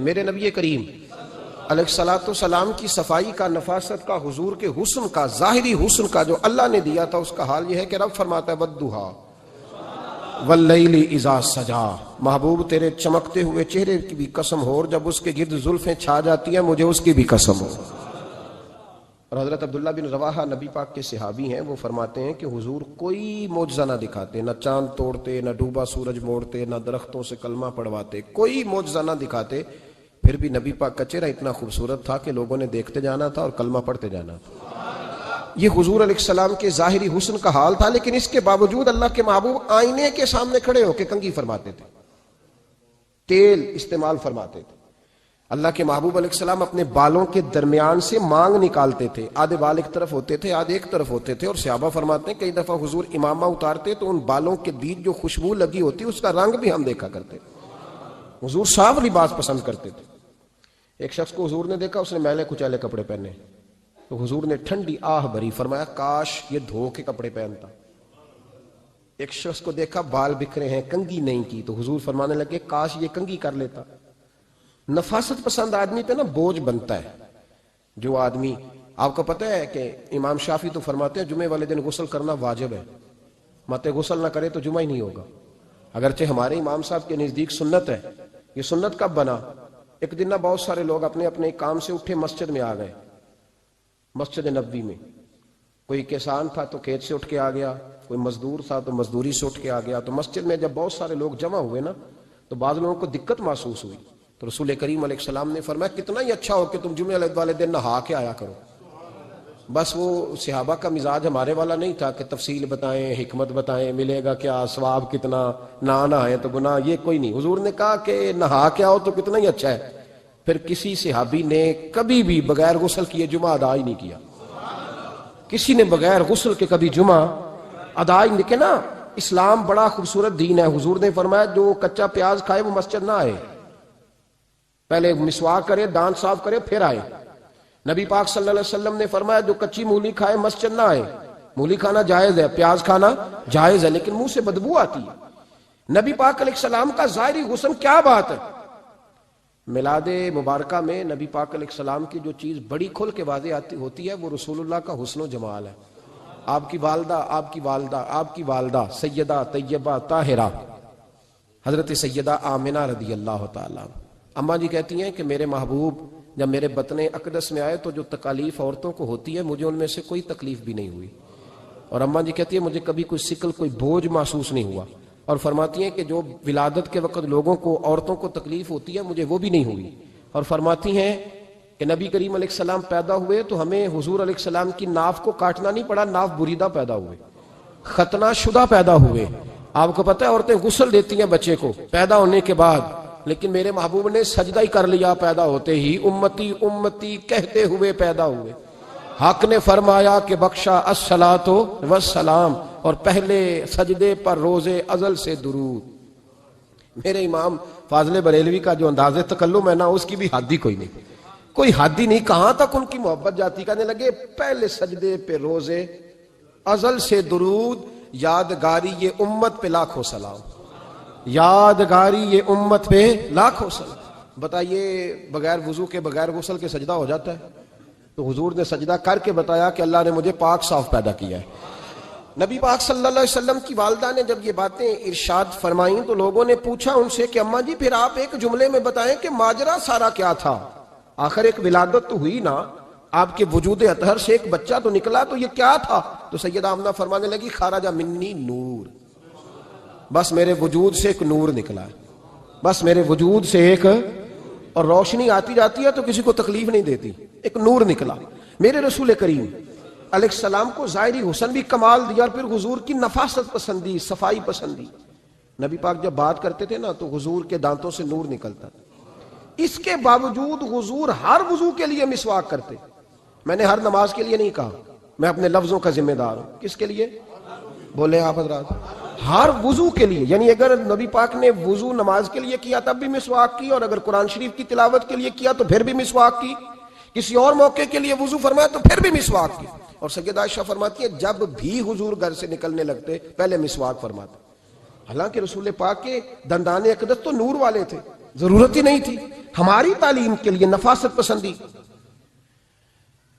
میرے نبی کریم علیہ الصلوۃ والسلام کی صفائی کا، نفاست کا، حضور کے حسن کا، ظاہری حسن کا جو اللہ نے دیا تھا، اس کا حال یہ ہے کہ رب فرماتا ہے والضحیٰ واللیل اذا سجا، محبوب تیرے چمکتے ہوئے چہرے کی بھی قسم ہو، اور جب اس کے گرد زلفیں چھا جاتی ہیں مجھے اس کی بھی قسم ہو۔ اور حضرت عبداللہ بن رواحہ نبی پاک کے صحابی ہیں، وہ فرماتے ہیں کہ حضور کوئی معجزہ نہ دکھاتے، نہ چاند توڑتے، نہ ڈوبا سورج موڑتے، نہ درختوں سے کلمہ پڑھواتے، کوئی معجزہ نہ دکھاتے، پھر بھی نبی پاک کا چہرہ اتنا خوبصورت تھا کہ لوگوں نے دیکھتے جانا تھا اور کلمہ پڑھتے جانا تھا۔ یہ حضور علیہ السلام کے ظاہری حسن کا حال تھا، لیکن اس کے باوجود اللہ کے محبوب آئینے کے سامنے کھڑے ہو کے کنگھی فرماتے تھے، تیل استعمال فرماتے تھے۔ اللہ کے محبوب علیہ السلام اپنے بالوں کے درمیان سے مانگ نکالتے تھے، آدھے بال ایک طرف ہوتے تھے، آدھے ایک طرف ہوتے تھے، اور صحابہ فرماتے ہیں کئی دفعہ حضور امامہ اتارتے تو ان بالوں کے بیچ جو خوشبو لگی ہوتی اس کا رنگ بھی ہم دیکھا کرتے۔ حضور صاف لباس پسند کرتے تھے۔ ایک شخص کو حضور نے دیکھا، اس نے میلے کچیلے کپڑے پہنے، تو حضور نے ٹھنڈی آہ بھری، فرمایا کاش یہ دھو کے کپڑے پہنتا۔ ایک شخص کو دیکھا بال بکھرے ہیں، کنگھی نہیں کی، تو حضور فرمانے لگے کاش یہ کنگھی کر لیتا۔ نفاست پسند آدمی پہ نا بوجھ بنتا ہے۔ جو آدمی، آپ کو پتہ ہے کہ امام شافعی تو فرماتے ہیں جمعے والے دن غسل کرنا واجب ہے، مت غسل نہ کرے تو جمعہ ہی نہیں ہوگا۔ اگرچہ ہمارے امام صاحب کے نزدیک سنت ہے۔ یہ سنت کب بنا؟ ایک دن نہ بہت سارے لوگ اپنے اپنے کام سے اٹھے مسجد میں آ گئے، مسجد نبوی میں۔ کوئی کسان تھا تو کھیت سے اٹھ کے آ گیا، کوئی مزدور تھا تو مزدوری سے اٹھ کے آ گیا۔ تو مسجد میں جب بہت سارے لوگ جمع ہوئے نا، تو بعض لوگوں کو دقت محسوس ہوئی، تو رسول کریم علیہ السلام نے فرمایا کتنا ہی اچھا ہو کہ تم جمعے والے دن نہا کے آیا کرو۔ بس وہ صحابہ کا مزاج ہمارے والا نہیں تھا کہ تفصیل بتائیں، حکمت بتائیں، ملے گا کیا، ثواب کتنا، نہ نہائے تو گناہ، یہ کوئی نہیں۔ حضور نے کہا کہ نہا کے آؤ تو کتنا ہی اچھا ہے۔ پھر کسی صحابی نے کبھی بھی بغیر غسل کیے جمعہ ادا ہی نہیں کیا، کسی نے بغیر غسل کے کبھی جمعہ ادا ہی نہیں کیا نا۔ اسلام بڑا خوبصورت دین ہے۔ حضور نے فرمایا جو کچا پیاز کھائے وہ مسجد نہ آئے، پہلے مسواک کرے، دانت صاف کرے، پھر آئے۔ نبی پاک صلی اللہ علیہ وسلم نے فرمایا جو کچی مولی کھائے مسجد نہ آئے۔ مولی کھانا جائز ہے، پیاز کھانا جائز ہے، لیکن منہ سے بدبو آتی ہے۔ نبی پاک علیہ السلام کا ظاہری حسن کیا بات ہے۔ میلاد مبارکہ میں نبی پاک علیہ السلام کی جو چیز بڑی کھل کے واضح ہوتی ہے وہ رسول اللہ کا حسن و جمال ہے۔ آپ کی والدہ سیدہ طیبہ طاہرہ حضرت سیدہ آمنہ رضی اللہ تعالیٰ، اماں جی کہتی ہیں کہ میرے محبوب جب میرے بطن اقدس میں آئے تو جو تکالیف عورتوں کو ہوتی ہے مجھے ان میں سے کوئی تکلیف بھی نہیں ہوئی، اور اماں جی کہتی ہے مجھے کبھی کوئی ثقل، کوئی بوجھ محسوس نہیں ہوا، اور فرماتی ہیں کہ جو ولادت کے وقت لوگوں کو، عورتوں کو تکلیف ہوتی ہے مجھے وہ بھی نہیں ہوئی، اور فرماتی ہیں کہ نبی کریم علیہ السلام پیدا ہوئے تو ہمیں حضور علیہ السلام کی ناف کو کاٹنا نہیں پڑا، ناف بریدہ پیدا ہوئے، ختنہ شدہ پیدا ہوئے۔ آپ کو پتہ ہے عورتیں غسل دیتی ہیں بچے کو پیدا ہونے کے بعد، لیکن میرے محبوب نے سجدہ ہی کر لیا پیدا ہوتے ہی، امتی امتی کہتے ہوئے پیدا ہوئے۔ حق نے فرمایا کہ بخشا الصلاۃ والسلام، اور پہلے سجدے پر روز ازل سے درود۔ میرے امام فاضل بریلوی کا جو انداز تکلم ہے نا، اس کی بھی حد ہی کوئی حد ہی نہیں، کہاں تک ان کی محبت جاتی، کہنے لگے پہلے سجدے پہ روز ازل سے درود، یادگاری یہ امت پہ لاکھوں سلام، یادگاری یہ امت پہ لاکھوں سلام۔ بتائیے بغیر وضو کے، بغیر غسل کے سجدہ ہو جاتا ہے؟ تو حضور نے سجدہ کر کے بتایا کہ اللہ نے مجھے پاک صاف پیدا کیا ہے۔ نبی پاک صلی اللہ علیہ وسلم کی والدہ نے جب یہ باتیں ارشاد فرمائیں تو لوگوں نے پوچھا ان سے کہ اماں جی پھر آپ ایک جملے میں بتائیں کہ ماجرا سارا کیا تھا، آخر ایک ولادت تو ہوئی نا، آپ کے وجود اطہر سے ایک بچہ تو نکلا، تو یہ کیا تھا؟ تو سیدہ آمنہ فرمانے لگی خرج منی نور، بس میرے وجود سے ایک نور نکلا ہے، بس میرے وجود سے ایک، اور روشنی آتی جاتی ہے تو کسی کو تکلیف نہیں دیتی، ایک نور نکلا۔ میرے رسول کریم علیہ السلام کو ظاہری حسن بھی کمال دیا، اور پھر حضور کی نفاست پسندی، صفائی پسندی۔ نبی پاک جب بات کرتے تھے نا تو حضور کے دانتوں سے نور نکلتا تھا، اس کے باوجود حضور ہر وضو کے لیے مسواک کرتے۔ میں نے ہر نماز کے لیے نہیں کہا، میں اپنے لفظوں کا ذمہ دار ہوں۔ کس کے لیے بولے آپ حضرات؟ ہر وضو کے لیے، یعنی اگر نبی پاک نے وضو نماز کے لیے کیا تب بھی مسواک کی، اور اگر قرآن شریف کی تلاوت کے لیے کیا تو پھر بھی مسواک کی، کسی اور موقع کے لیے وضو فرمایا تو پھر بھی مسواک کی۔ اور سیدہ عائشہ فرماتی ہے جب بھی حضور گھر سے نکلنے لگتے پہلے مسواک فرماتے، حالانکہ رسول پاک کے دندان اقدس تو نور والے تھے، ضرورت ہی نہیں تھی ہماری تعلیم کے لیے نفاست پسندی.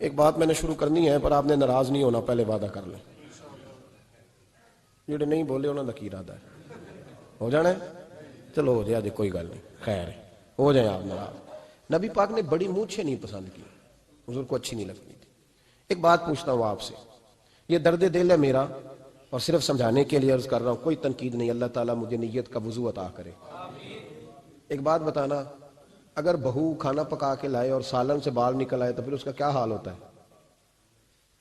ایک بات میں نے شروع کرنی ہے پر آپ نے ناراض نہیں ہونا, پہلے وعدہ کر لیں. جڑے نہیں بولے انہوں نے کی ارادہ ہے ہو جانا ہے, چلو ہو جائے کوئی گل نہیں, خیر ہے, ہو جائیں آپ ناراض. نبی پاک نے بڑی مونچھیں نہیں پسند کی, حضور کو اچھی نہیں لگتی تھی. ایک بات پوچھتا ہوں آپ سے, یہ درد دل ہے میرا اور صرف سمجھانے کے لیے عرض کر رہا ہوں, کوئی تنقید نہیں, اللہ تعالیٰ مجھے نیت کا وضو عطا کرے. ایک بات بتانا, اگر بہو کھانا پکا کے لائے اور سالن سے بال نکل آئے تو پھر اس کا کیا حال ہوتا ہے؟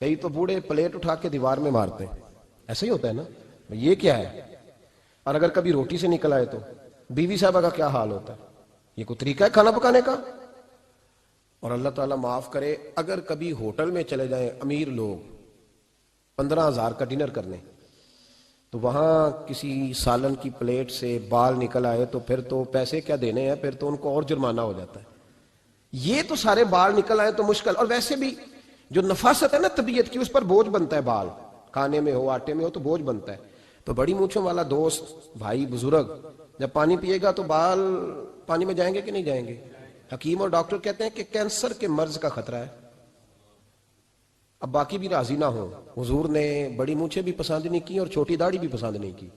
کئی تو بوڑھے پلیٹ اٹھا کے دیوار میں مارتے ہیں, ایسا ہی ہوتا ہے نا, یہ کیا ہے؟ اور اگر کبھی روٹی سے نکل آئے تو بیوی صاحبہ کا کیا حال ہوتا ہے؟ یہ کوئی طریقہ ہے کھانا پکانے کا؟ اور اللہ تعالیٰ معاف کرے, اگر کبھی ہوٹل میں چلے جائیں امیر لوگ 15,000 کا ڈنر کرنے, تو وہاں کسی سالن کی پلیٹ سے بال نکل آئے تو پھر تو پیسے کیا دینے ہیں, پھر تو ان کو اور جرمانہ ہو جاتا ہے. یہ تو سارے بال نکل آئے تو مشکل, اور ویسے بھی جو نفاست ہے نا طبیعت کی, اس پر بوجھ بنتا ہے. بال کھانے میں ہو, آٹے میں ہو, تو بوجھ بنتا ہے. تو بڑی مونچھوں والا دوست, بھائی, بزرگ جب پانی پیے گا تو بال پانی میں جائیں گے کہ نہیں جائیں گے؟ حکیم اور ڈاکٹر کہتے ہیں کہ کینسر کے مرض کا خطرہ ہے. اب باقی بھی راضی نہ ہو, حضور نے بڑی مونچھیں بھی پسند نہیں کی اور چھوٹی داڑھی بھی پسند نہیں کی.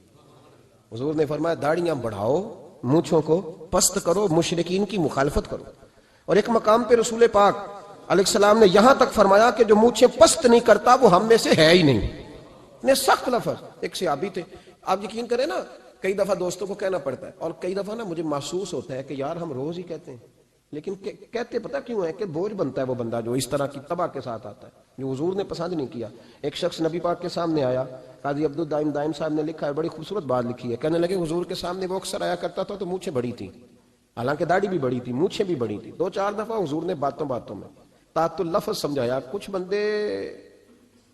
حضور نے فرمایا داڑیاں بڑھاؤ, مونچھوں کو پست کرو, مشرکین کی مخالفت کرو. اور ایک مقام پہ رسول پاک علیہ السلام نے یہاں تک فرمایا کہ جو مونچھیں پست نہیں کرتا وہ ہم میں سے ہے ہی نہیں. اتنے سخت لفظ. ایک صحابی تھے, آپ یقین کریں نا, کئی دفعہ دوستوں کو کہنا پڑتا ہے, اور کئی دفعہ نا مجھے محسوس ہوتا ہے کہ یار ہم روز ہی کہتے ہیں, لیکن کہتے پتہ کیوں ہے کہ بوجھ بنتا ہے وہ بندہ جو اس طرح کی تباہ کے ساتھ آتا ہے, جو حضور نے پسند نہیں کیا. ایک شخص نبی پاک کے سامنے آیا, قاضی عبد الدائم دائم صاحب نے لکھا ہے, بڑی خوبصورت بات لکھی ہے. کہنے لگے حضور کے سامنے وہ اکثر آیا کرتا تھا تو مونچھیں بڑی تھی, حالانکہ داڑھی بھی بڑی تھی, مونچھیں بھی بڑی تھی. 2-4 دفعہ حضور نے باتوں باتوں میں تاعت اللفظ سمجھایا. کچھ بندے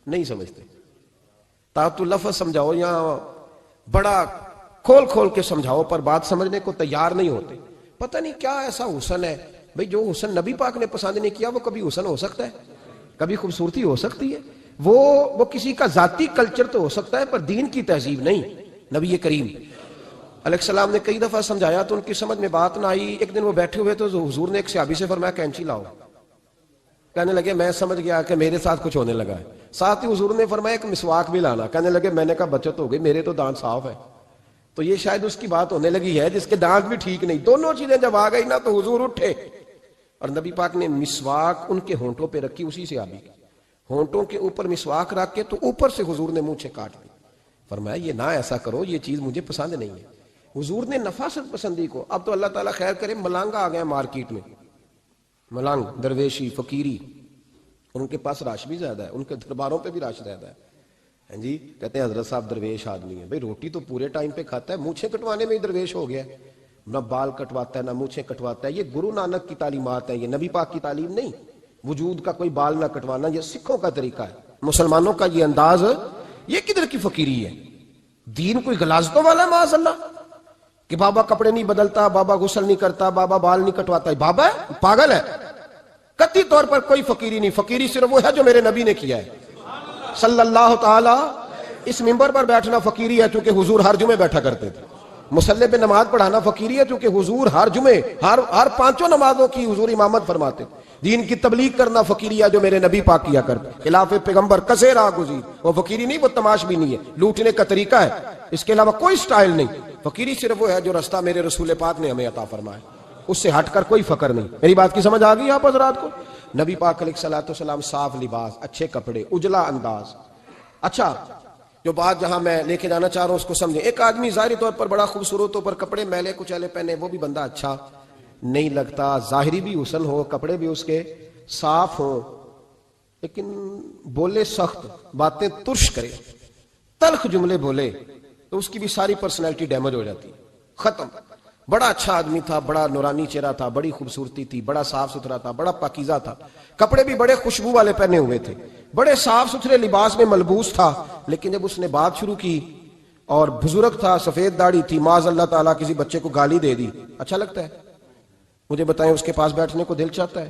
نہیں سمجھتے, تاعت اللفظ سمجھاؤ یا بڑا کھول کھول کے سمجھاؤ, پر بات سمجھنے کو تیار نہیں ہوتے. پتہ نہیں کیا ایسا حسن ہے بھئی, جو حسن نبی پاک نے پسند نہیں کیا وہ کبھی حسن ہو سکتا ہے, کبھی خوبصورتی ہو سکتی ہے. وہ کسی کا ذاتی کلچر تو ہو سکتا ہے, پر دین کی تہذیب نہیں. نبی کریم علیہ السلام نے کئی دفعہ سمجھایا تو ان کی سمجھ میں بات نہ آئی. ایک دن وہ بیٹھے ہوئے تو حضور نے ایک صحابی سے فرمایا کینچی لاؤ. کہنے لگے میں سمجھ گیا کہ میرے ساتھ کچھ ہونے لگا ہے. ساتھ ہی حضور نے فرمایا ایک مسواک بھی لانا. کہنے لگے میں نے کہا بچت ہو گئی, میرے تو دانت صاف ہے. تو یہ شاید اس کی بات ہونے لگی ہے جس کے دانت بھی ٹھیک نہیں. دونوں چیزیں جب آ گئی نا تو حضور اٹھے, اور نبی پاک نے مسواک ان کے ہونٹوں پہ رکھی, اسی سے آبی ہونٹوں کے اوپر مسواک رکھ کے تو اوپر سے حضور نے مونچھیں کاٹ لی. فرمایا یہ نہ ایسا کرو, یہ چیز مجھے پسند نہیں ہے. حضور نے نفاست پسندی کو. اب تو اللہ تعالیٰ خیر کرے, ملانگا آ گئے مارکیٹ میں, ملانگ, درویشی, فقیری, ان کے پاس رش بھی زیادہ ہے, ان کے درباروں پہ بھی رش زیادہ ہے. جی کہتے ہیں حضرت صاحب درویش آدمی ہے. بھئی روٹی تو پورے ٹائم پہ کھاتا ہے, مونچھیں کٹوانے میں ہی درویش ہو گیا ہے. نہ بال کٹواتا ہے نہ مونچھیں کٹواتا ہے. یہ گرو نانک کی تعلیمات ہیں, یہ نبی پاک کی تعلیم نہیں. وجود کا کوئی بال نہ کٹوانا یہ سکھوں کا طریقہ ہے, مسلمانوں کا یہ انداز. یہ کدھر کی فقیری ہے؟ دین کوئی غلاظتوں والا ہے معاذ اللہ, کہ بابا کپڑے نہیں بدلتا, بابا غسل نہیں کرتا, بابا بال نہیں کٹواتا. بابا ہے, پاگل ہے. قطعی طور پر کوئی فقیری نہیں. فقیری صرف وہ ہے جو میرے نبی نے کیا ہے صلی اللہ تعالی. اس منبر پر بیٹھنا فقیری ہے چونکہ حضور ہر جمعے بیٹھا کرتے تھے. مصلی پہ نماز پڑھانا فقیری ہے چونکہ حضور ہر جمعے ہر 5 نمازوں کی حضور امامت فرماتے تھے. دین کی تبلیغ کرنا فقیری ہے جو میرے نبی پاک کیا کرتے. خلاف پیغمبر کسے راہ گزیر, وہ فقیری نہیں, وہ تماش بھی نہیں ہے, لوٹنے کا طریقہ ہے, اس کے علاوہ کوئی سٹائل نہیں. فقیری صرف وہ ہے جو رستہ میرے رسول پاک نے ہمیں عطا فرمایا, اس سے ہٹ کر کوئی فقر نہیں. میری بات کی سمجھ آ گئی آپ حضرات کو؟ نبی پاک علیہ الصلوۃ والسلام صاف لباس, اچھے کپڑے, اجلا انداز. اچھا, جو بات جہاں میں لے کے جانا چاہ رہا ہوں اس کو سمجھیں. ایک آدمی ظاہری طور پر بڑا خوبصورت ہو پر کپڑے میلے کچیلے پہنے, وہ بھی بندہ اچھا نہیں لگتا. ظاہری بھی حسن ہو, کپڑے بھی اس کے صاف ہوں, لیکن بولے سخت, باتیں ترش کرے, تلخ جملے بولے, تو اس کی بھی ساری پرسنالٹی ڈیمیج ہو جاتی, ختم. بڑا اچھا آدمی تھا, بڑا نورانی چہرہ تھا, بڑی خوبصورتی تھی, بڑا صاف ستھرا تھا, بڑا پاکیزہ تھا, کپڑے بھی بڑے خوشبو والے پہنے ہوئے تھے, بڑے صاف ستھرے لباس میں ملبوس تھا. لیکن جب اس نے بات شروع کی اور بزرگ تھا, سفید داڑھی تھی, معاذ اللہ تعالیٰ کسی بچے کو گالی دے دی, اچھا لگتا ہے؟ مجھے بتائیں, اس کے پاس بیٹھنے کو دل چاہتا ہے؟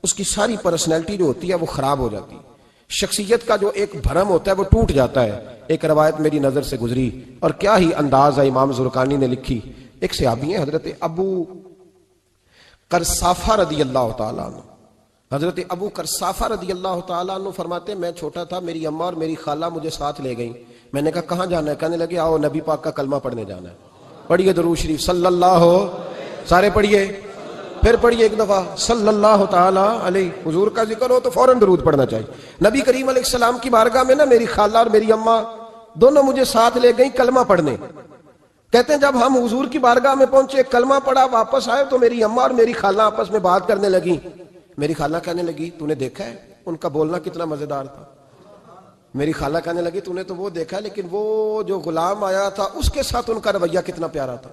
اس کی ساری پرسنالٹی جو ہوتی ہے وہ خراب ہو جاتی ہے. شخصیت کا جو ایک بھرم ہوتا ہے وہ ٹوٹ جاتا ہے. ایک روایت میری نظر سے گزری, اور کیا ہی انداز ہے, امام زرقانی نے لکھی. ایک صحابی ہیں حضرت ابو قرصافہ رضی اللہ تعالیٰ عنہ، حضرت ابو قرصافہ رضی اللہ تعالیٰ عنہ فرماتے میں چھوٹا تھا، میری اماں اور میری خالہ مجھے ساتھ لے گئیں، میں نے کہا کہاں جانا ہے؟ کہنے لگے آؤ نبی پاک کا کلمہ پڑھنے جانا ہے۔ پڑھیے درود شریف صلی اللہ، سارے پڑھیے، پھر پڑھیے ایک دفعہ صلی اللہ تعالیٰ علیہ۔ حضور کا ذکر ہو تو فوراً درود پڑھنا چاہیے۔ نبی کریم علیہ السلام کی بارگاہ میں نا میری خالہ اور میری اماں دونوں مجھے ساتھ لے گئیں کلمہ پڑھنے۔ کہتے ہیں جب ہم حضور کی بارگاہ میں پہنچے، کلمہ پڑھا، واپس آئے تو میری اماں اور میری خالہ آپس میں بات کرنے لگی۔ میری خالہ کہنے لگی تو نے دیکھا ہے ان کا بولنا کتنا مزیدار تھا؟ میری خالہ کہنے لگی تو نے تو وہ دیکھا لیکن وہ جو غلام آیا تھا اس کے ساتھ ان کا رویہ کتنا پیارا تھا۔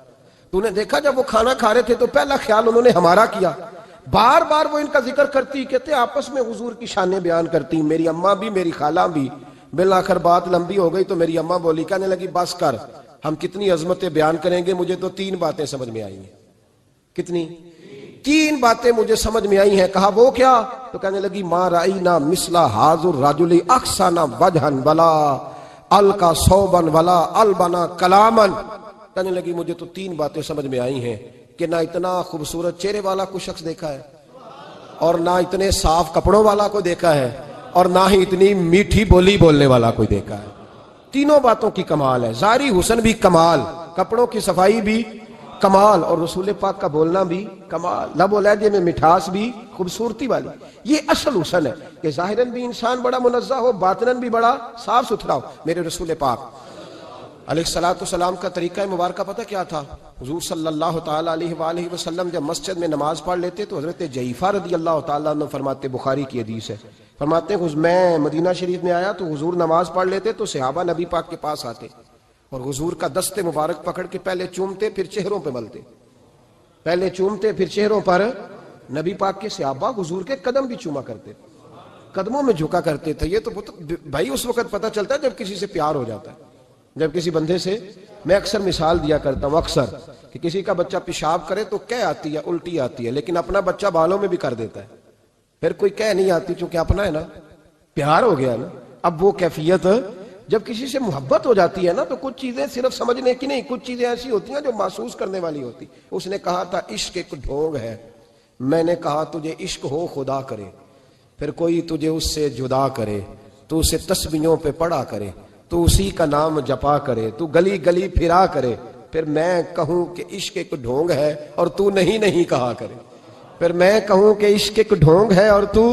تو نے دیکھا جب وہ کھانا کھا رہے تھے تو پہلا خیال انہوں نے ہمارا کیا۔ بار بار وہ ان کا ذکر کرتی، کہتے آپس میں حضور کی شانیں بیان کرتی، میری اماں بھی میری خالہ بھی۔ بالآخر بات لمبی ہو گئی تو میری اماں بولی، کہنے لگی بس کر، ہم کتنی عظمتیں بیان کریں گے، مجھے تو 3 باتیں سمجھ میں آئی ہیں۔ کتنی؟ 3 باتیں مجھے سمجھ میں آئی ہیں۔ کہا وہ کیا؟ تو کہنے لگی ما رأینا مثل ھذا الرجل احسن وجھا ولا القى ثوبا ولا البنا کلاما۔ کہنے لگی مجھے تو 3 باتیں سمجھ میں آئی ہیں کہ نہ اتنا خوبصورت چہرے والا کوئی شخص دیکھا ہے، اور نہ اتنے صاف کپڑوں والا کوئی دیکھا ہے، اور نہ ہی اتنی میٹھی بولی بولنے والا کوئی دیکھا ہے۔ تینوں باتوں کی کمال ہے، ظاہری حسن بھی کمال، کپڑوں کی صفائی بھی کمال، اور رسول پاک کا بولنا بھی کمال، لب و لہجے میں مٹھاس بھی خوبصورتی والی۔ یہ اصل حسن ہے کہ ظاہراً بھی انسان بڑا منزہ ہو، باطناً بھی بڑا صاف ستھرا ہو۔ میرے رسول پاک علیہ السلام کا طریقہ مبارکہ پتہ کیا تھا؟ حضور صلی اللہ تعالیٰ علیہ وآلہ وسلم جب مسجد میں نماز پڑھ لیتے تو حضرت جعفہ رضی اللہ تعالیٰ عنہ فرماتے، بخاری کی حدیث ہے، فرماتے ہیں میں مدینہ شریف میں آیا تو حضور نماز پڑھ لیتے تو صحابہ نبی پاک کے پاس آتے اور حضور کا دست مبارک پکڑ کے پہلے چومتے پھر چہروں پہ ملتے، پہلے چومتے پھر چہروں پر۔ نبی پاک کے صحابہ حضور کے قدم بھی چوما کرتے، قدموں میں جھکا کرتے تھے۔ یہ تو بھائی اس وقت پتہ چلتا ہے جب کسی سے پیار ہو جاتا ہے، جب کسی بندے سے۔ میں اکثر مثال دیا کرتا ہوں اکثر کہ کسی کا بچہ پیشاب کرے تو کہہ آتی ہے، الٹی آتی ہے، لیکن اپنا بچہ بالوں میں بھی کر دیتا ہے، پھر کوئی کہہ نہیں آتی چونکہ اپنا ہے نا، پیار ہو گیا نا۔ اب وہ کیفیت جب کسی سے محبت ہو جاتی ہے نا تو کچھ چیزیں صرف سمجھنے کی نہیں، کچھ چیزیں ایسی ہوتی ہیں جو محسوس کرنے والی ہوتی۔ اس نے کہا تھا عشق ایک ڈھونگ ہے، میں نے کہا تجھے عشق ہو خدا کرے، پھر کوئی تجھے اس سے جدا کرے، تو اسے تسبیحوں پہ پڑھا کرے، تو اسی کا نام جپا کرے، تو گلی گلی پھرا کرے، پھر میں کہوں کہ عشق ایک ڈھونگ ہے اور تو نہیں کہا کرے، پھر میں کہوں کہ عشق ایک ڈھونگ ہے اور تو۔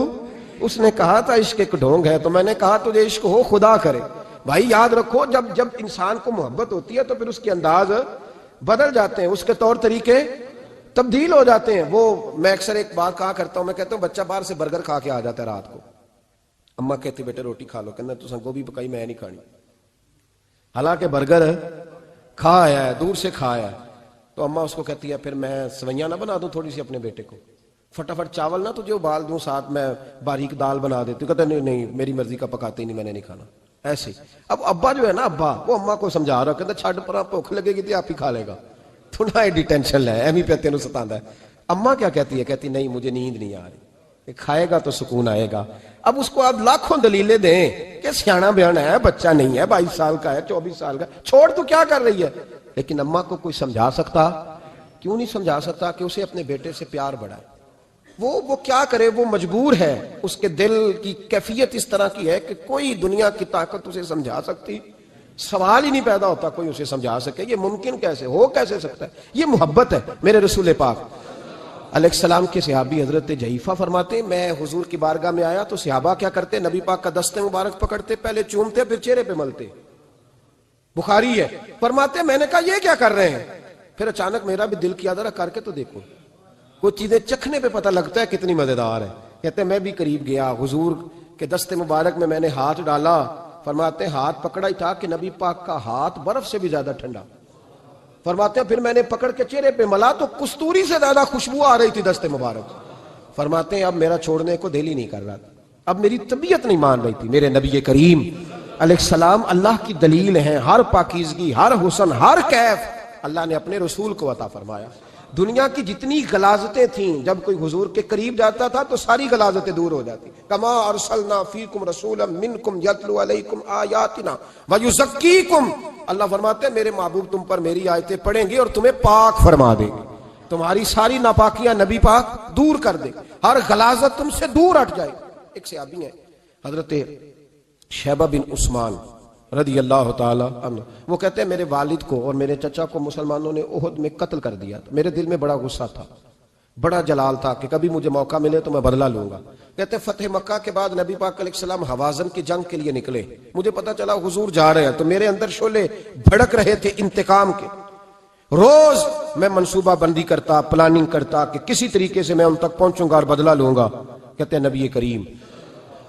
اس نے کہا تھا عشق ایک ڈھونگ ہے تو میں نے کہا تجھے عشق ہو خدا کرے۔ بھائی یاد رکھو جب انسان کو محبت ہوتی ہے تو پھر اس کے انداز بدل جاتے ہیں، اس کے طور طریقے تبدیل ہو جاتے ہیں۔ وہ میں اکثر ایک بات کہا کرتا ہوں، میں کہتا ہوں بچہ باہر سے برگر کھا کے آ جاتا ہے رات کو، اماں کہتی بیٹے روٹی کھا لو، کہنا تو گوبھی پکائی میں نہیں کھانی، حالانکہ برگر کھا آیا ہے، دور سے کھا آیا ہے، تو اماں اس کو کہتی ہے پھر میں سوئیاں نہ بنا دوں تھوڑی سی اپنے بیٹے کو، فٹافٹ چاول نہ تجھے ابال دوں، ساتھ میں باریک دال بنا دیتی ہوں، کہتا نہیں میری مرضی کا پکاتے ہی نہیں، میں نے نہیں کھانا۔ ایسے اب ابا جو ہے نا، ابا وہ اماں کو سمجھا رہا، کہتا چھڈ پرا، بھوک لگے گی تو آپ ہی کھا لے گا، تو نہ ایڈی ٹینشن ہے، ایمی پہ تینوں ستاندا ہے۔ اماں کیا کہتی ہے؟ کہتی نہیں مجھے نیند نہیں آ رہی، کھائے گا تو سکون آئے گا۔ اب اس کو آپ لاکھوں دلیلیں دیں کہ سیانا بیان ہے، بچہ نہیں ہے، 22 سال کا ہے، 24 سال کا، چھوڑ تو کیا کر رہی ہے، لیکن اماں کو کوئی سمجھا سکتا؟ کیوں نہیں سمجھا سکتا کہ اسے اپنے بیٹے سے پیار بڑھائے؟ وہ کیا کرے، وہ مجبور ہے، اس کے دل کی کیفیت اس طرح کی ہے کہ کوئی دنیا کی طاقت اسے سمجھا سکتی، سوال ہی نہیں پیدا ہوتا کوئی اسے سمجھا سکے، یہ ممکن کیسے ہو، کیسے سکتا ہے؟ یہ محبت ہے۔ میرے رسول پاک علیہ السلام کے صحابی حضرت جعفہ فرماتے میں حضور کی بارگاہ میں آیا تو صحابہ کیا کرتے، نبی پاک کا دست مبارک پکڑتے، پہلے چومتے پھر چہرے پہ ملتے، بخاری ہے۔ فرماتے میں نے کہا یہ کیا کر رہے ہیں؟ پھر اچانک میرا بھی دل کیا ذرا کر کے تو دیکھو، کچھ چیزیں چکھنے پہ پتہ لگتا ہے کتنی مزیدار ہے۔ کہتے میں بھی قریب گیا، حضور کے دست مبارک میں نے ہاتھ ڈالا، فرماتے ہاتھ پکڑا ہی تھا کہ نبی پاک کا ہاتھ برف سے بھی زیادہ ٹھنڈا، فرماتے ہیں پھر میں نے پکڑ کے چہرے پہ ملا تو کستوری سے زیادہ خوشبو آ رہی تھی دست مبارک۔ فرماتے ہیں اب میرا چھوڑنے کو دل ہی نہیں کر رہا تھا، اب میری طبیعت نہیں مان رہی تھی۔ میرے نبی کریم علیہ السلام اللہ کی دلیل ہیں، ہر پاکیزگی، ہر حسن، ہر کیف اللہ نے اپنے رسول کو عطا فرمایا۔ دنیا کی جتنی غلاظتیں تھیں جب کوئی حضور کے قریب جاتا تھا تو ساری غلاظتیں دور ہو جاتی۔ کما ارسلنا فیکم رسولا منکم یتلو علیکم آیاتنا ویزکیکم، اللہ فرماتے ہیں میرے محبوب تم پر میری آیتیں پڑھیں گے اور تمہیں پاک فرما دیں گے۔ تمہاری ساری ناپاکیاں نبی پاک دور کر دے، ہر غلاظت تم سے دور ہٹ جائے۔ ایک صحابی ہیں حضرت شیبہ بن عثمان رضی اللہ تعالی عنہ، وہ کہتے ہیں میرے والد کو اور میرے چچا کو مسلمانوں نے احد میں قتل کر دیا تھا، میرے دل میں بڑا غصہ تھا، بڑا جلال تھا کہ کبھی مجھے موقع ملے تو میں بدلہ لوں گا۔ کہتے ہیں فتح مکہ کے بعد نبی پاک علیہ السلام حوازن کی جنگ کے لیے نکلے، مجھے پتا چلا حضور جا رہے ہیں، تو میرے اندر شعلے بھڑک رہے تھے انتقام کے۔ روز میں منصوبہ بندی کرتا، پلاننگ کرتا کہ کسی طریقے سے میں ان تک پہنچوں گا اور بدلہ لوں گا۔ کہتے ہیں نبی کریم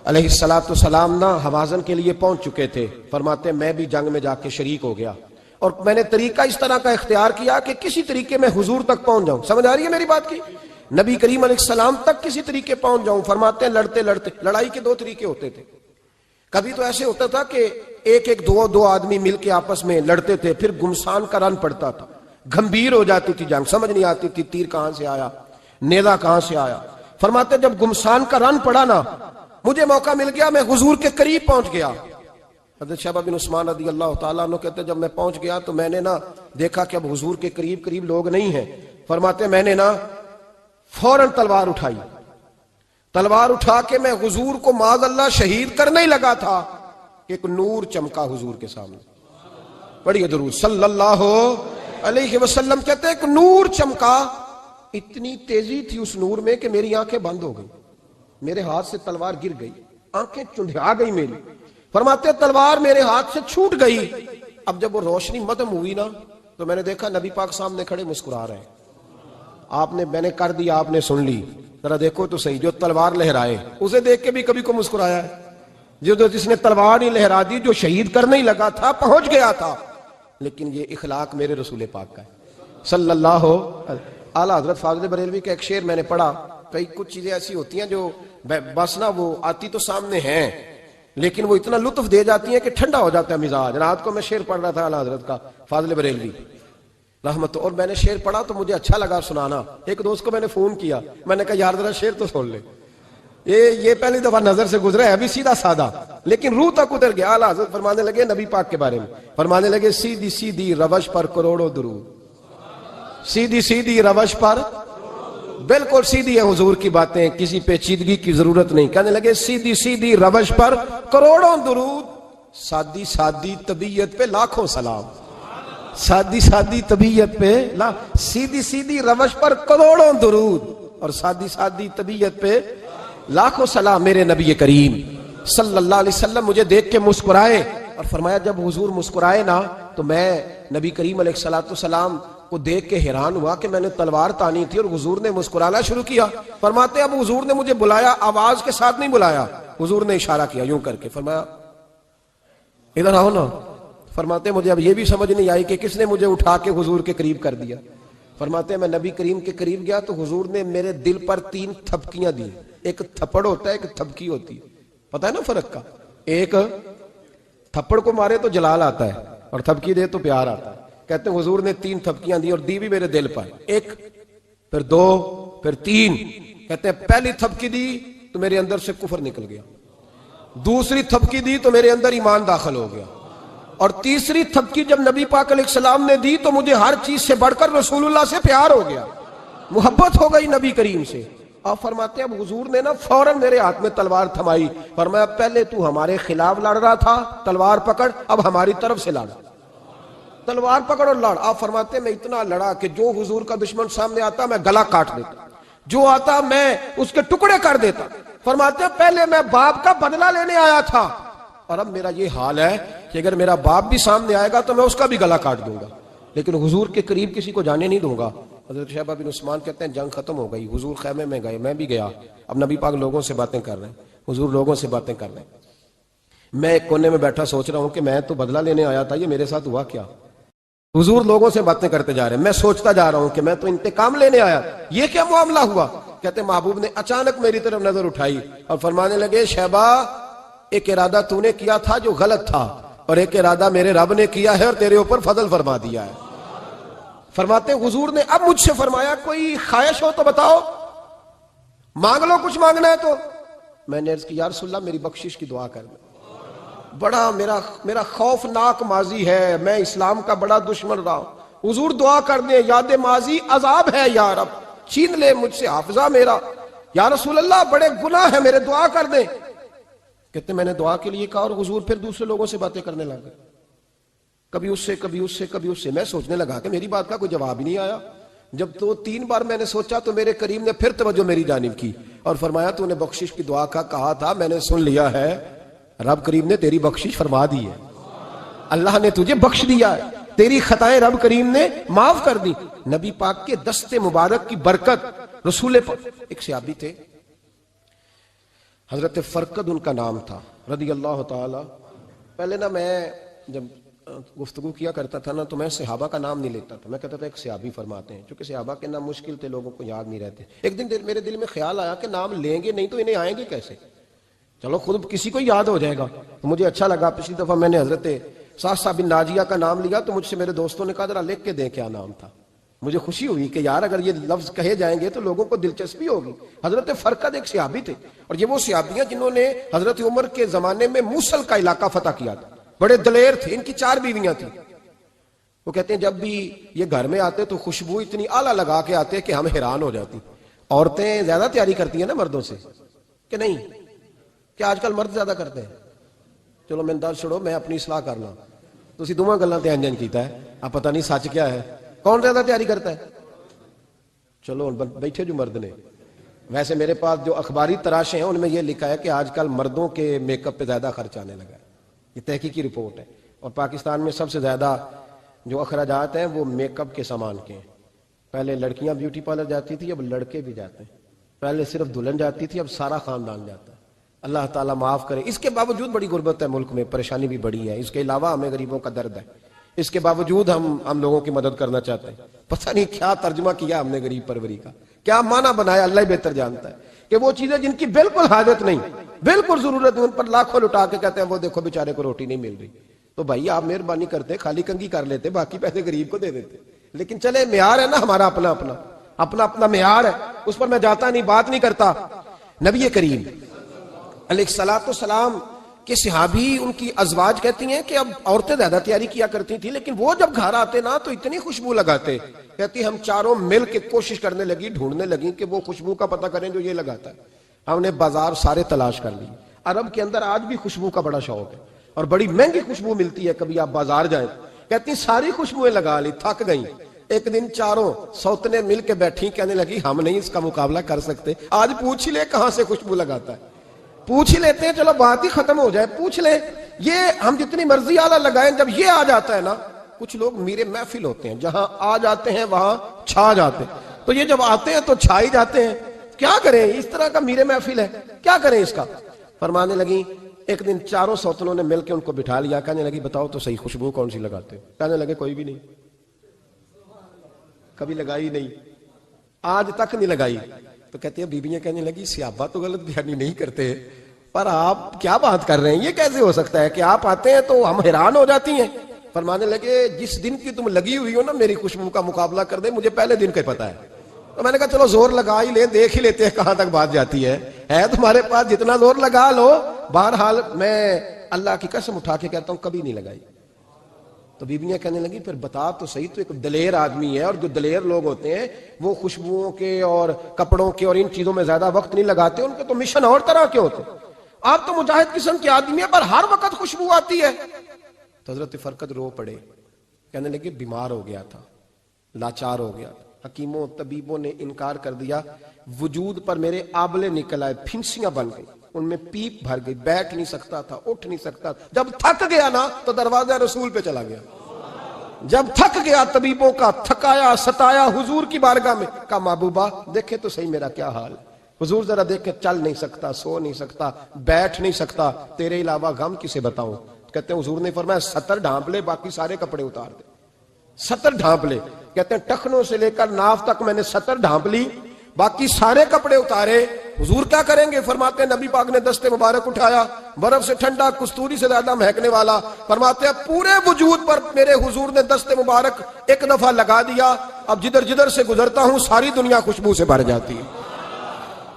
علیہ السلام نہ حوازن کے لیے پہنچ چکے تھے، فرماتے میں بھی جنگ میں جا کے شریک ہو گیا، اور میں نے طریقہ اس طرح کا اختیار کیا کہ کسی طریقے میں حضور تک پہنچ جاؤں۔ سمجھ آ رہی ہے میری بات کی؟ نبی کریم علیہ السلام تک کسی طریقے پہنچ جاؤں۔ فرماتے ہیں لڑتے لڑتے، لڑائی کے دو طریقے ہوتے تھے، کبھی تو ایسے ہوتا تھا کہ ایک دو آدمی مل کے آپس میں لڑتے تھے، پھر گمسان کا رن پڑتا تھا، گھمبیر ہو جاتی تھی جنگ، سمجھ نہیں آتی تھی تیر کہاں سے آیا، نیزہ کہاں سے آیا۔ فرماتے جب گمسان کا رن پڑا نا، مجھے موقع مل گیا، میں حضور کے قریب پہنچ گیا۔ حضرت شیبہ بن عثمان رضی اللہ تعالیٰ عنہ کہتے جب میں پہنچ گیا تو میں نے نا دیکھا کہ اب حضور کے قریب لوگ نہیں ہیں۔ فرماتے میں نے نا فوراً تلوار اٹھائی، تلوار اٹھا کے میں حضور کو معاذ اللہ شہید کرنے ہی لگا تھا کہ ایک نور چمکا حضور کے سامنے۔ پڑھیے درود صلی اللہ علیہ وسلم۔ کہتے ہیں ایک نور چمکا، اتنی تیزی تھی اس نور میں کہ میری آنکھیں بند ہو گئی، میرے ہاتھ سے تلوار گر گئی، آنکھیں چندھیا گئی میری۔ فرماتے تلوار میرے ہاتھ سے چھوٹ گئی۔ اب جب وہ روشنی مدم ہوئی نا تو میں نے دیکھا نبی پاک سامنے کھڑے مسکرا رہے ہیں۔ میں نے کر دیا، آپ نے سن لی، ذرا دیکھو تو صحیح، جو تلوار لہرائے اسے دیکھ کے بھی کبھی کو مسکرایا ہے؟ جس نے تلوار نہیں لہرا دی، جو شہید کرنے ہی لگا تھا، پہنچ گیا تھا۔ لیکن یہ اخلاق میرے رسول پاک کا ہے صلی اللہ اعلیٰ حضرت فاضل بریلوی کا ایک شعر میں نے پڑھا۔ کئی کچھ چیزیں ایسی ہوتی ہیں جو بس نا وہ آتی تو سامنے ہیں، لیکن وہ اتنا لطف دے جاتی ہیں کہ ٹھنڈا ہو جاتا ہے مزاج۔ رات کو میں شعر پڑھ رہا تھا اعلیٰ حضرت کا فاضل بریلوی رحمت، اور میں نے شعر پڑھا تو مجھے اچھا لگا سنانا۔ ایک دوست کو میں نے فون کیا، میں نے کہا یار ذرا شعر تو سن لے، یہ پہلی دفعہ نظر سے گزرا ہے، ابھی سیدھا سادہ لیکن روح تک اتر گیا۔ اعلیٰ حضرت فرمانے لگے نبی پاک کے بارے میں، فرمانے لگے سیدھی سیدھی روش پر کروڑوں درود، سیدھی سیدھی روش پر، بالکل سیدھی ہے حضور کی باتیں، کسی پیچیدگی کی ضرورت نہیں۔ کہنے لگے سیدھی سیدھی روش پر کروڑوں درود، سادی سادی طبیعت پہ لاکھوں سلام، سادی سادی طبیعت پہ سیدھی سیدھی روش پر کروڑوں درود، اور سادی سادی طبیعت پہ لاکھوں سلام۔ میرے نبی کریم صلی اللہ علیہ وسلم مجھے دیکھ کے مسکرائے، اور فرمایا جب حضور مسکرائے نا تو میں نبی کریم علیہ السلام کو دیکھ کے حیران ہوا کہ میں نے تلوار تانی تھی اور حضور نے مسکرانا شروع کیا۔ فرماتے اب حضور نے مجھے بلایا، آواز کے ساتھ نہیں بلایا، حضور نے اشارہ کیا یوں کر کے، فرمایا ادھر آؤ نا۔ فرماتے مجھے اب یہ بھی سمجھ نہیں آئی کہ کس نے مجھے اٹھا کے حضور کے قریب کر دیا۔ فرماتے میں نبی کریم کے قریب گیا تو حضور نے میرے دل پر 3 تھپکیاں دی۔ ایک تھپڑ ہوتا ہے، ایک تھپکی ہوتی ہے، پتہ ہے نا فرق کا؟ ایک تھپڑ کو مارے تو جلال آتا ہے اور تھپکی دے تو پیار آتا ہے۔ کہتے ہیں حضور نے 3 تھپکیاں دی اور دی بھی میرے دل پر، ایک پھر 2 پھر 3۔ کہتے ہیں پہلی تھپکی دی تو میرے اندر سے کفر نکل گیا، دوسری تھپکی دی تو میرے اندر ایمان داخل ہو گیا، اور تیسری تھپکی جب نبی پاک علیہ السلام نے دی تو مجھے ہر چیز سے بڑھ کر رسول اللہ سے پیار ہو گیا، محبت ہو گئی نبی کریم سے۔ آپ فرماتے ہیں اب حضور نے نا فوراً میرے ہاتھ میں تلوار تھمائی، فرمایا پہلے تو ہمارے خلاف لڑ رہا تھا، تلوار پکڑ، اب ہماری طرف سے لڑ، تلوار پکڑ اور لڑ۔ آپ فرماتے ہیں میں اتنا لڑا کہ جو حضور کا دشمن سامنے آتا میں گلا کاٹ دیتا، جو آتا میں اس کے ٹکڑے کر دیتا۔ فرماتے ہیں پہلے میں باپ کا بدلہ لینے آیا تھا، اور اب میرا یہ حال ہے کہ اگر میرا باپ بھی سامنے آئے گا تو میں اس کا بھی گلا کاٹ دوں گا، لیکن حضور کے قریب کسی کو جانے نہیں دوں گا۔ حضرت شیبہ بن عثمان کہتے ہیں جنگ ختم ہو گئی، حضور خیمے میں گئے، میں بھی گیا۔ اب نبی پاک لوگوں سے باتیں کر رہے ہیں، حضور لوگوں سے باتیں کر رہے ہیں، میں ایک کونے میں بیٹھا سوچ رہا ہوں کہ میں تو بدلہ لینے آیا تھا، یہ میرے ساتھ ہوا کیا؟ حضور لوگوں سے باتیں کرتے جا رہے ہیں، میں سوچتا جا رہا ہوں کہ میں تو انتقام لینے آیا، یہ کیا معاملہ ہوا؟ کہتے محبوب نے اچانک میری طرف نظر اٹھائی اور فرمانے لگے شیبہ ایک ارادہ تو نے کیا تھا جو غلط تھا، اور ایک ارادہ میرے رب نے کیا ہے اور تیرے اوپر فضل فرما دیا ہے۔ فرماتے حضور نے اب مجھ سے فرمایا کوئی خواہش ہو تو بتاؤ، مانگ لو کچھ مانگنا ہے تو۔ میں نے عرض کی یا رسول اللہ میری بخشش کی دعا کر دیں، بڑا میرا خوفناک ماضی ہے، میں اسلام کا بڑا دشمن رہا ہوں، حضور دعا کر دیں یاد ماضی عذاب ہے یا رب، چھین لے مجھ سے حافظہ میرا، یا رسول اللہ بڑے گناہ ہیں میرے، دعا کر دیں۔ کہتے میں نے دعا کے لیے کہا اور حضور پھر دوسرے لوگوں سے باتیں کرنے لگے، کبھی اس سے کبھی اس سے کبھی اس سے۔ میں سوچنے لگا کہ میری بات کا کوئی جواب ہی نہیں آیا۔ جب تو 3 بار میں نے سوچا تو میرے کریم نے پھر توجہ میری جانب کی اور فرمایا تو نے بخشش کی دعا کا کہا تھا، میں نے سن لیا ہے، رب کریم نے تیری بخشش فرما دی ہے، اللہ نے تجھے بخش دیا ہے، تیری خطائیں رب کریم نے معاف کر دی۔ نبی پاک کے دست مبارک کی برکت، رسول پاک۔ ایک صحابی تھے حضرت فرقد ان کا نام تھا رضی اللہ تعالی۔ پہلے نا میں جب گفتگو کیا کرتا تھا نا تو میں صحابہ کا نام نہیں لیتا تھا، میں کہتا تھا ایک صحابی فرماتے ہیں، چونکہ صحابہ کے نام مشکل تھے، لوگوں کو یاد نہیں رہتے۔ ایک دن میرے دل میں خیال آیا کہ نام لیں گے نہیں تو انہیں آئیں گے کیسے، چلو خود کسی کو یاد ہو جائے گا۔ تو مجھے اچھا لگا، پچھلی دفعہ میں نے حضرت سعد بن ناجیہ کا نام لیا تو مجھ سے میرے دوستوں نے کہا ذرا لکھ کے دیں کیا نام تھا۔ مجھے خوشی ہوئی کہ یار اگر یہ لفظ کہے جائیں گے تو لوگوں کو دلچسپی ہوگی۔ حضرت فرقد ایک صحابی تھے، اور یہ وہ صحابی ہیں جنہوں نے حضرت عمر کے زمانے میں موصل کا علاقہ فتح کیا تھا، بڑے دلیر تھے، ان کی 4 بیویاں تھیں۔ وہ کہتے ہیں جب بھی یہ گھر میں آتے تو خوشبو اتنی اعلیٰ لگا کے آتے کہ ہم حیران ہو جاتی۔ عورتیں زیادہ تیاری کرتی ہیں نا مردوں سے کہ نہیں؟ کیا آج کل مرد زیادہ کرتے ہیں؟ چلو میں درد چھوڑو، میں اپنی اصلاح کرنا، تسی دوواں گلاں تے انجن کیتا ہے، اب پتہ نہیں سچ کیا ہے، کون زیادہ تیاری کرتا ہے؟ چلو بیٹھے جو مرد نے، ویسے میرے پاس جو اخباری تراشے ہیں ان میں یہ لکھا ہے کہ آج کل مردوں کے میک اپ پہ زیادہ خرچ آنے لگا ہے، یہ تحقیقی رپورٹ ہے۔ اور پاکستان میں سب سے زیادہ جو اخراجات ہیں وہ میک اپ کے سامان کے ہیں۔ پہلے لڑکیاں بیوٹی پارلر جاتی تھی، اب لڑکے بھی جاتے ہیں۔ پہلے صرف دلہن جاتی تھی، اب سارا خاندان جاتا ہے۔ اللہ تعالیٰ معاف کرے۔ اس کے باوجود بڑی غربت ہے ملک میں، پریشانی بھی بڑی ہے، اس کے علاوہ ہمیں غریبوں کا درد ہے، اس کے باوجود ہم لوگوں کی مدد کرنا چاہتے ہیں۔ پتہ نہیں کیا ترجمہ کیا ہم نے غریب پروری کا، کیا معنی بنایا، اللہ ہی بہتر جانتا ہے کہ وہ چیزیں جن کی بالکل حاجت نہیں، بالکل ضرورت نہیں، ان پر لاکھوں لٹا کے کہتے ہیں وہ دیکھو بیچارے کو روٹی نہیں مل رہی۔ تو بھائی آپ مہربانی کرتے خالی کنگھی کر لیتے، باقی پیسے غریب کو دے دیتے۔ لیکن چلے معیار ہے نا ہمارا اپنا معیار ہے، اس پر میں جاتا نہیں، بات نہیں کرتا۔ نبی کریم علیہ الصلوۃ والسلام کے صحابی ان کی ازواج کہتی ہیں کہ اب عورتیں زیادہ تیاری کیا کرتی تھیں، لیکن وہ جب گھر آتے نا تو اتنی خوشبو لگاتے، کہتی ہم چاروں مل کے کوشش کرنے لگی، ڈھونڈنے لگی کہ وہ خوشبو کا پتہ کریں جو یہ لگاتا ہے۔ ہم نے بازار سارے تلاش کر لیے۔ عرب کے اندر آج بھی خوشبو کا بڑا شوق ہے اور بڑی مہنگی خوشبو ملتی ہے، کبھی آپ بازار جائیں، کہتی ساری خوشبوئیں لگا لی، تھک گئیں۔ ایک دن چاروں سوتنے مل کے بیٹھی، کہنے لگی ہم نہیں اس کا مقابلہ کر سکتے، آج پوچھ ہی لے کہاں سے خوشبو لگاتا ہے، پوچھ ہی لیتے ہیں، چلو بات ہی ختم ہو جائے، پوچھ لیں۔ یہ ہم جتنی مرضی اعلیٰ لگائیں، جب یہ آ جاتا ہے نا، کچھ لوگ میرے محفل ہوتے ہیں، جہاں آ جاتے ہیں وہاں چھا جاتے ہیں، تو یہ جب آتے ہیں تو چھا ہی جاتے ہیں۔ کیا کریں، اس طرح کا میرے محفل ہے، کیا کریں اس کا؟ فرمانے لگی ایک دن چاروں سوتنوں نے مل کے ان کو بٹھا لیا، کہنے لگی بتاؤ تو صحیح خوشبو کون سی لگاتے ہو؟ کہنے لگے کوئی بھی نہیں، کبھی لگائی نہیں، آج تک نہیں لگائی۔ تو کہتے ہیں بیویاں کہنے لگی صحابہ تو غلط بیانی نہیں کرتے، پر آپ کیا بات کر رہے ہیں، یہ کیسے ہو سکتا ہے کہ آپ آتے ہیں تو ہم حیران ہو جاتی ہیں۔ فرمانے لگے جس دن کی تم لگی ہوئی ہو نا میری خوشبو کا مقابلہ کر دے، مجھے پہلے دن کا پتا ہے۔ تو میں نے کہا چلو زور لگا ہی لیں، دیکھ ہی لیتے ہیں کہاں تک بات جاتی ہے تمہارے پاس، جتنا زور لگا لو۔ بہرحال میں اللہ کی قسم اٹھا کے کہتا ہوں کبھی نہیں لگائی۔ تو بیویاں کہنے لگی پھر بتا تو صحیح، تو ایک دلیر آدمی ہے، اور جو دلیر لوگ ہوتے ہیں وہ خوشبوؤں کے اور کپڑوں کے اور ان چیزوں میں زیادہ وقت نہیں لگاتے، ان کے تو مشن اور طرح کے ہوتے۔ آپ تو مجاہد قسم کے آدمی ہیں، پر ہر وقت خوشبو آتی ہے۔ تو حضرت فرقد رو پڑے، کہنے لگے بیمار ہو گیا تھا، لاچار ہو گیا، حکیموں طبیبوں نے انکار کر دیا، وجود پر میرے آبلے نکل آئے، پھنسیاں بن گئی، ان میں پیپ بھر گئی، بیٹھ نہیں سکتا تھا، اٹھ نہیں سکتا۔ جب تھک گیا نا تو دروازہ رسول پہ چلا گیا، جب تھک گیا طبیبوں کا، تھکایا ستایا حضور کی بارگاہ میں، کہا محبوبہ دیکھے تو صحیح میرا کیا حال ہے۔ حضور ذرا دیکھ کے، چل نہیں سکتا، سو نہیں سکتا، بیٹھ نہیں سکتا، تیرے علاوہ غم کسے بتاؤں؟ کہتے ہیں حضور نے فرمایا 70 ڈھانپ لے، باقی سارے کپڑے اتار دے۔ 70 ڈھانپ لے، کہتے ہیں ٹخنوں سے لے کر ناف تک میں نے 70 ڈھانپ لی، باقی سارے کپڑے اتارے۔ حضور کیا کریں گے؟ فرماتے ہیں نبی پاک نے دست مبارک اٹھایا، برف سے ٹھنڈا، کستوری سے زیادہ مہکنے والا، فرماتے ہیں پورے وجود پر میرے حضور نے دست مبارک ایک دفعہ لگا دیا، اب جدھر جدھر سے گزرتا ہوں ساری دنیا خوشبو سے بھر جاتی ہے۔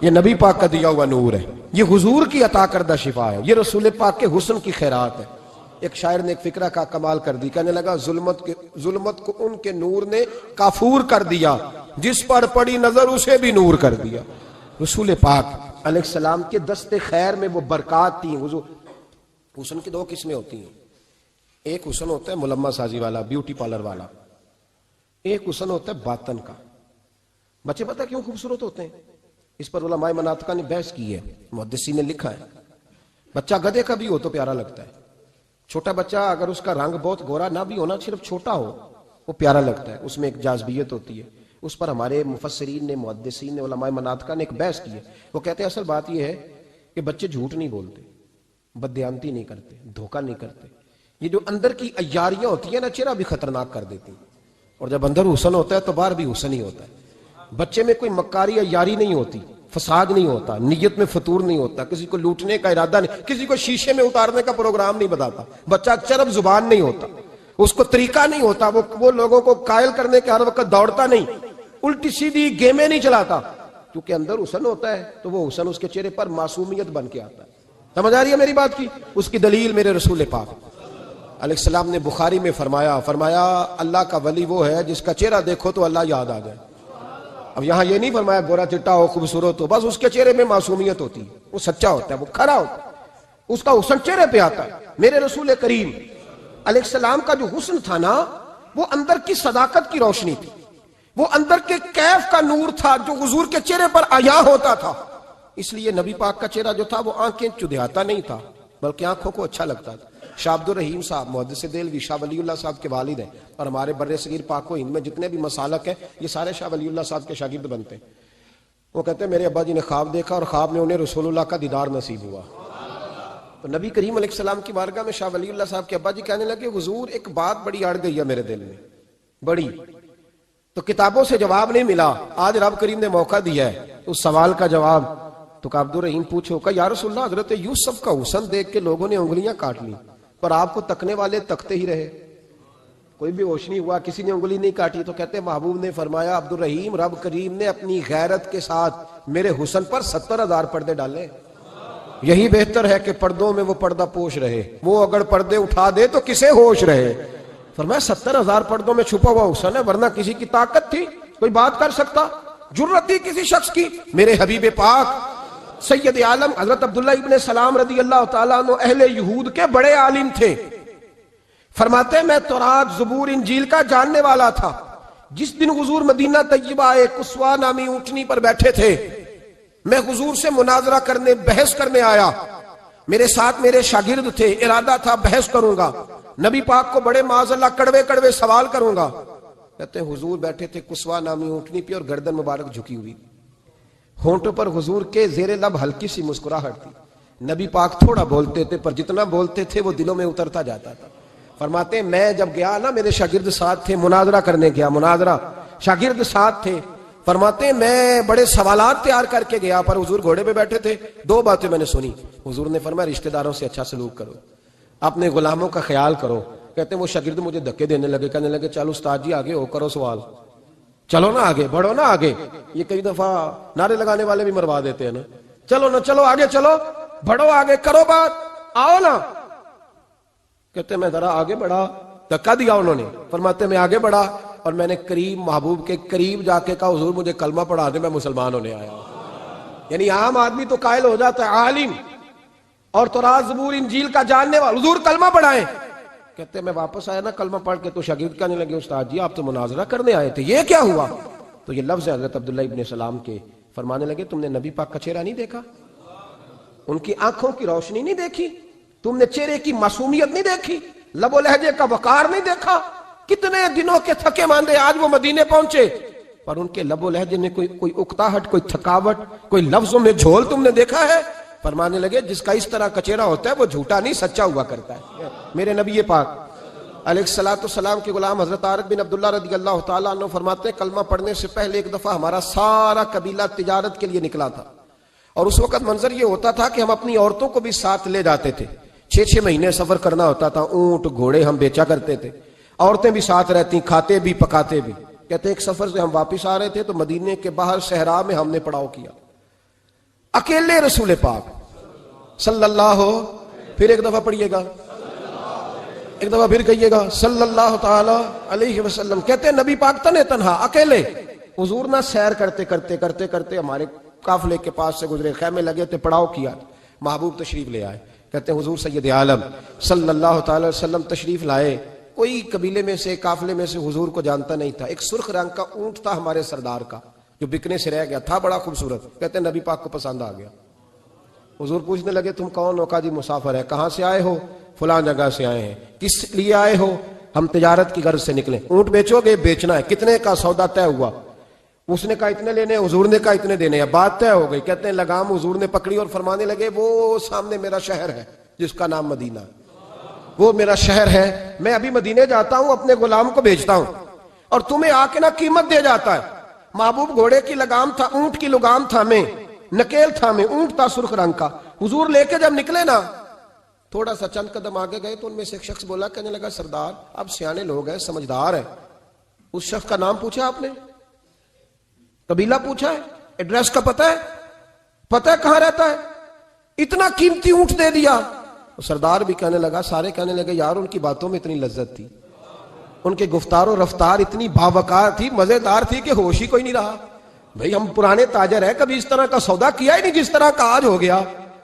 یہ نبی پاک کا دیا ہوا نور ہے، یہ حضور کی عطا کردہ شفا ہے، یہ رسول پاک کے حسن کی خیرات ہے۔ ایک شاعر نے ایک فکرہ کا کمال کر دی، کہنے لگا ظلمت کو ان کے نور نے کافور کر دیا، جس پر پڑی نظر اسے بھی نور کر دیا۔ رسول پاک علیہ السلام کے دست خیر میں وہ برکات تھیں۔ حسن کی دو قسمیں ہوتی ہیں، ایک حسن ہوتا ہے ملمہ سازی والا، بیوٹی پارلر والا، ایک حسن ہوتا ہے باطن کا۔ بچے پتہ کیوں خوبصورت ہوتے ہیں؟ اس پر علماء مناطقہ نے بحث کی ہے، محدثین نے لکھا ہے۔ بچہ گدھے کا بھی ہو تو پیارا لگتا ہے، چھوٹا بچہ اگر اس کا رنگ بہت گورا نہ بھی ہونا، صرف چھوٹا ہو، وہ پیارا لگتا ہے، اس میں ایک جاذبیت ہوتی ہے۔ اس پر ہمارے مفسرین نے، محدثین نے، علماء مناطقہ نے ایک بحث کی ہے۔ وہ کہتے ہیں اصل بات یہ ہے کہ بچے جھوٹ نہیں بولتے، بددیانتی نہیں کرتے، دھوکہ نہیں کرتے۔ یہ جو اندر کی عیاریاں ہوتی ہیں نا، چہرہ بھی خطرناک کر دیتی ہیں، اور جب اندر حسن ہوتا ہے تو باہر بھی حسن ہی ہوتا ہے۔ بچے میں کوئی مکاری عیاری نہیں ہوتی، فساد نہیں ہوتا، نیت میں فطور نہیں ہوتا، کسی کو لوٹنے کا ارادہ نہیں، کسی کو شیشے میں اتارنے کا پروگرام نہیں بتاتا۔ بچہ چرب زبان نہیں ہوتا، اس کو طریقہ نہیں ہوتا، وہ لوگوں کو قائل کرنے کے ہر وقت دوڑتا نہیں، الٹی سیدھی گیمیں نہیں چلاتا، کیونکہ اندر حسن ہوتا ہے تو وہ حسن اس کے چہرے پر معصومیت بن کے آتا ہے۔ سمجھ آ رہی ہے میری بات کی؟ اس کی دلیل میرے رسول پاک علیہ السلام نے بخاری میں فرمایا اللہ کا ولی وہ ہے جس کا چہرہ دیکھو تو اللہ یاد آ جائے۔ اب یہاں یہ نہیں فرمایا گورا چٹا ہو، خوبصورت ہو، بس اس کے چہرے میں معصومیت ہوتی ہے، وہ سچا ہوتا ہے، وہ کھرا ہوتا ہے، اس کا حسن چہرے پہ آتا ہے۔ میرے رسول کریم علیہ السلام کا جو حسن تھا نا، وہ اندر کی صداقت کی روشنی تھی، وہ اندر کے کیف کا نور تھا جو حضور کے چہرے پر عیاں ہوتا تھا۔ اس لیے نبی پاک کا چہرہ جو تھا وہ آنکھیں چدھیاتا نہیں تھا، بلکہ آنکھوں کو اچھا لگتا تھا۔ شاہ عبد الرحیم صاحب محدث دہلوی شاہ ولی اللہ صاحب کے والد ہیں، اور ہمارے بر صغیر پاک و ہند میں جتنے بھی مسالک ہیں یہ سارے شاہ ولی اللہ صاحب کے شاگرد بنتے ہیں۔ وہ کہتے ہیں میرے ابا جی نے خواب دیکھا اور خواب میں انہیں رسول اللہ کا دیدار نصیب ہوا۔ تو نبی کریم علیہ السلام کی بارگاہ میں شاہ ولی اللہ صاحب کے ابا جی کہنے لگے حضور ایک بات بڑی اڑ گئی ہے میرے دل میں، بڑی، تو کتابوں سے جواب نہیں ملا، آج رب کریم نے موقع دیا ہے اس سوال کا جواب۔ تو عبد الرحیم پوچھو کہ یا رسول اللہ حضرت یوسف کا حسن دیکھ کے لوگوں نے انگلیاں کاٹ لی، پر آپ کو تکنے والے تکتے ہی رہے، کوئی بھی ہوش نہیں ہوا، کسی نے انگلی نہیں کاٹی۔ تو کہتے ہیں محبوب نے فرمایا عبد الرحیم رب کریم نے اپنی غیرت کے ساتھ میرے حسن پر 70,000 پردے ڈالے، یہی بہتر ہے کہ پردوں میں وہ پردہ پوش رہے، وہ اگر پردے اٹھا دے تو کسے ہوش رہے۔ فرمایا 70,000 پردوں میں چھپا ہوا حسن ہے، ورنہ کسی کی طاقت تھی کوئی بات کر سکتا، جرت تھی کسی شخص کی؟ میرے حبیب پاک سید عالم حضرت عبداللہ ابن سلام رضی اللہ تعالیٰ عنہ اہل یہود کے بڑے عالم تھے۔ فرماتے ہیں میں تورات زبور انجیل کا جاننے والا تھا۔ جس دن حضور مدینہ طیبہ ایک قصوہ نامی اونٹنی پر بیٹھے تھے، میں حضور سے مناظرہ کرنے، بحث کرنے آیا، میرے ساتھ میرے شاگرد تھے، ارادہ تھا بحث کروں گا، نبی پاک کو بڑے معاذ اللہ کڑوے کڑوے سوال کروں گا۔ کہتے ہیں حضور بیٹھے تھے قصوہ نامی اونٹنی پہ اور گردن مبارک جھکی ہوئی، ہونٹوں پر حضور کے زیر لب ہلکی سی مسکراہٹ تھی۔ نبی پاک تھوڑا بولتے تھے پر جتنا بولتے تھے وہ دلوں میں اترتا جاتا تھا۔ فرماتے ہیں میں جب گیا نا، میرے شاگرد ساتھ تھے، مناظرہ کرنے گیا، مناظرہ، شاگرد ساتھ تھے۔ فرماتے ہیں میں بڑے سوالات تیار کر کے گیا، پر حضور گھوڑے پہ بیٹھے تھے۔ دو باتیں میں نے سنی، حضور نے فرمایا رشتہ داروں سے اچھا سلوک کرو، اپنے غلاموں کا خیال کرو۔ کہتے ہیں وہ شاگرد مجھے دھکے دینے لگے، کہنے لگے چلو استاد جی آگے ہو، کرو سوال، چلو نا آگے بڑھو نا آگے۔ یہ کئی دفعہ نعرے لگانے والے بھی مروا دیتے ہیں نا، چلو نا چلو آگے، چلو بڑھو آگے، کرو بات، آؤ نا۔ کہتے میں ذرا آگے بڑھا، دھکا دیا انہوں نے۔ فرماتے میں آگے بڑھا اور میں نے قریب محبوب کے قریب جا کے کہا حضور مجھے کلمہ پڑھا دے، میں مسلمان ہونے آیا ہوں۔ یعنی عام آدمی تو قائل ہو جاتا ہے عالم اور تورات زبور انجیل کا جاننے والا، حضور کلمہ پڑھائیں۔ کہتے میں واپس آیا نا کلمہ پڑھ کے، تو شاگرد کہنے لگے استاد جی آپ تو مناظرہ کرنے آئے تھے، یہ کیا ہوا؟ تو یہ لفظ ہے حضرت عبداللہ ابن سلام کے، فرمانے لگے تم نے نبی پاک کا چہرہ نہیں دیکھا، ان کی آنکھوں کی روشنی نہیں دیکھی، تم نے چہرے کی معصومیت نہیں دیکھی، لب و لہجے کا وقار نہیں دیکھا؟ کتنے دنوں کے تھکے ماندے آج وہ مدینے پہنچے، پر ان کے لب و لہجے میں کوئی اکتاہٹ، کوئی تھکاوٹ، کوئی لفظوں میں جھول تم نے دیکھا ہے؟ فرمانے لگے جس کا اس طرح کا چہرہ ہوتا ہے وہ جھوٹا نہیں سچا ہوا کرتا ہے۔ میرے نبی پاک علیہ السلام کے غلام حضرت عارف بن عبداللہ رضی اللہ تعالیٰ عنہ فرماتے ہیں کلمہ پڑھنے سے پہلے ایک دفعہ ہمارا سارا قبیلہ تجارت کے لیے نکلا تھا، اور اس وقت منظر یہ ہوتا تھا کہ ہم اپنی عورتوں کو بھی ساتھ لے جاتے تھے، 6 مہینے سفر کرنا ہوتا تھا، اونٹ گھوڑے ہم بیچا کرتے تھے، عورتیں بھی ساتھ رہتی، کھاتے بھی پکاتے بھی۔ کہتے ہیں ایک سفر سے ہم واپس آ رہے تھے تو مدینے کے باہر صحرا میں ہم نے پڑاؤ کیا، اکیلے رسول پاک صلی اللہ، پھر ایک دفعہ پڑھیے گا، ایک دفعہ پھر کہیے گا صلی اللہ تعالی علیہ وسلم. کہتے ہیں نبی پاک تنے تنہا اکیلے حضور نہ سیر کرتے کرتے کرتے کرتے ہمارے قافلے کے پاس سے گزرے, خیمے لگے تھے, پڑاؤ کیا, محبوب تشریف لے آئے. کہتے ہیں حضور سید عالم صلی اللہ تعالی وسلم تشریف لائے. کوئی قبیلے میں سے قافلے میں سے حضور کو جانتا نہیں تھا. ایک سرخ رنگ کا اونٹ تھا ہمارے سردار کا جو بکنے سے رہ گیا تھا, بڑا خوبصورت. کہتے ہیں نبی پاک کو پسند آ گیا. حضور پوچھنے لگے تم کون ہو؟ کہا جی مسافر ہے. کہاں سے آئے ہو؟ فلاں جگہ سے آئے ہیں. کس لیے آئے ہو؟ ہم تجارت کی غرض سے نکلے. اونٹ بیچو گے؟ بیچنا ہے. کتنے کا سودا طے ہوا؟ اس نے کہا اتنے لینے, حضور نے کہا اتنے دینے. بات طے ہو گئی. کہتے ہیں لگام حضور نے پکڑی اور فرمانے لگے وہ سامنے میرا شہر ہے جس کا نام مدینہ, وہ میرا شہر ہے. میں ابھی مدینے جاتا ہوں, اپنے غلام کو بھیجتا ہوں اور تمہیں آ کے نہ قیمت دے جاتا ہے. محبوب گھوڑے کی لگام تھا, اونٹ کی لگام تھا, میں نکیل تھا, میں اونٹ تھا سرخ رنگ کا. حضور لے کے جب نکلے نا, تھوڑا سا چند قدم آگے گئے تو ان میں سے ایک شخص بولا, کہنے لگا سردار آپ سیانے لوگ ہیں, سمجھدار ہیں. اس شخص کا نام پوچھا آپ نے, قبیلہ پوچھا ہے, ایڈریس کا پتہ ہے کہاں رہتا ہے, اتنا قیمتی اونٹ دے دیا. سردار بھی کہنے لگا, سارے کہنے لگے یار ان کی باتوں میں اتنی لذت تھی, ان کے گفتار و رفتار اتنی باوقار تھی, مزیدار تھی کہ ہوش ہی کوئی نہیں رہا. بھئی ہم پرانے تاجر ہیں, کبھی اس طرح کا سودا کیا ہی نہیں جس طرح کا آج ہو گیا.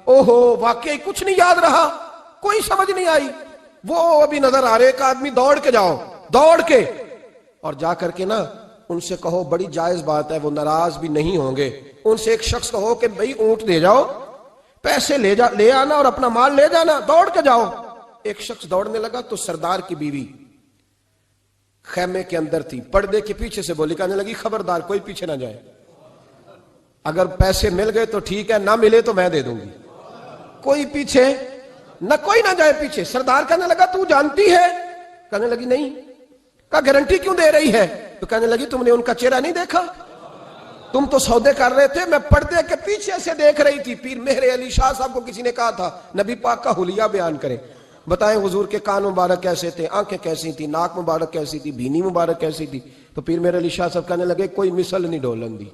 اوہو واقعی کچھ نہیں یاد رہا, کوئی سمجھ نہیں آئی. وہ ابھی نظر آ رہے, ایک آدمی دوڑ کے جاؤ, دوڑ کے اور جا کر کے نا ان سے کہو, بڑی جائز بات ہے, وہ ناراض بھی نہیں ہوں گے. ان سے ایک شخص کہو کہ بھئی اونٹ دے جاؤ, پیسے لے آنا اور اپنا مال لے جانا, دوڑ کے جاؤ. ایک شخص دوڑنے لگا تو سردار کی بیوی خیمے کے اندر تھی, پردے کے پیچھے سے بولی, کہنے لگی خبردار کوئی پیچھے نہ جائے, اگر پیسے مل گئے تو ٹھیک ہے, نہ ملے تو میں دے دوں گی, کوئی پیچھے نہ, کوئی نہ جائے پیچھے. سردار کہنے لگا تو جانتی ہے؟ کہنے لگی نہیں. کہا گارنٹی کیوں دے رہی ہے؟ تو کہنے لگی تم نے ان کا چہرہ نہیں دیکھا, تم تو سودے کر رہے تھے, میں پردے کے پیچھے سے دیکھ رہی تھی. پیر مہر علی شاہ صاحب کو کسی نے کہا تھا نبی پاک کا حلیہ بیان کریں, بتائیں حضور کے کان مبارک کیسے تھے, آنکھیں کیسی تھی, ناک مبارک کیسی تھی, بینی مبارک کیسی تھی. تو پیر مہر علی شاہ صاحب کہنے لگے کوئی مثل نہیں ڈھولن دی.